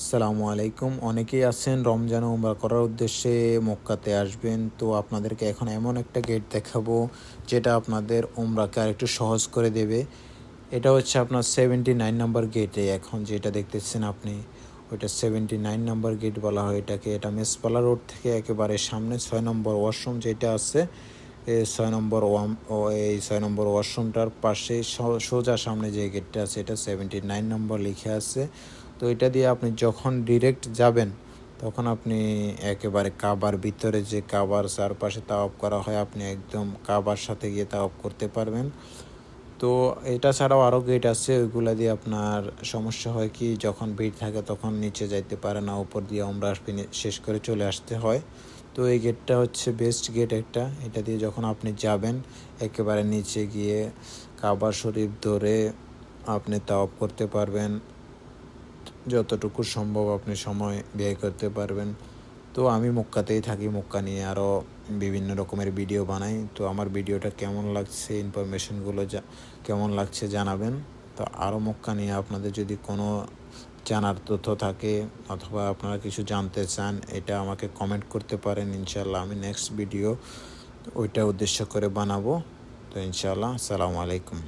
আসসালামু আলাইকুম। অনেকেই আছেন রমজান ও উমরা করার উদ্দেশ্যে মক্কাতে আসবেন। তো আপনাদেরকে এখন এমন একটা গেট দেখাবো যেটা আপনাদের উমরাকে আরেকটু সহজ করে দেবে। এটা হচ্ছে আপনার 79 নাম্বার গেটে এখন যেটা দেখতেছেন আপনি, ওইটা 79 নাম্বার গেট বলা হয় এটাকে। এটা মেসপালা রোড থেকে একেবারে সামনে ৬ নম্বর ওয়াশরুম যেটা আছে, ৬ নম্বর এই ৬ নম্বর ওয়াশরুমটার পাশে সোজা সামনে যে গেটটা আছে এটা 79 নম্বর লিখে আছে। তো এটা দিয়ে আপনি যখন ডিরেক্ট যাবেন তখন আপনি একেবারে কাবার ভিতরে যে কাবার চারপাশে তাওয়াফ করা হয় আপনি একদম কাবার সাথে গিয়ে তাওয়াফ করতে পারবেন। তো এটা ছাড়াও আরও গেট আছে, ওইগুলা দিয়ে আপনার সমস্যা হয় কি যখন ভিড় থাকে তখন নিচে যাইতে পারে না, উপর দিয়ে উমরা শেষ করে চলে আসতে হয়। তো এই গেটটা হচ্ছে বেস্ট গেট একটা, এটা দিয়ে যখন আপনি যাবেন একেবারে নিচে গিয়ে কাবা শরীফ ধরে আপনি তাওয়াফ করতে পারবেন, যতটুকু সম্ভব আপনি সময় ব্যয় করতে পারবেন। তো আমি মক্কাতেই থাকি, মক্কা নিয়ে আরও বিভিন্ন রকমের ভিডিও বানাই। তো আমার ভিডিওটা কেমন লাগছে, ইনফরমেশনগুলো কেমন লাগছে জানাবেন। তো আরও মক্কা নিয়ে আপনাদের যদি কোনো জানার তথ্য থাকে অথবা আপনারা কিছু জানতে চান এটা আমাকে কমেন্ট করতে পারেন। ইনশাল্লাহ আমি নেক্সট ভিডিও ওইটা উদ্দেশ্য করে বানাবো। তো ইনশাল্লাহ আসসালামু আলাইকুম।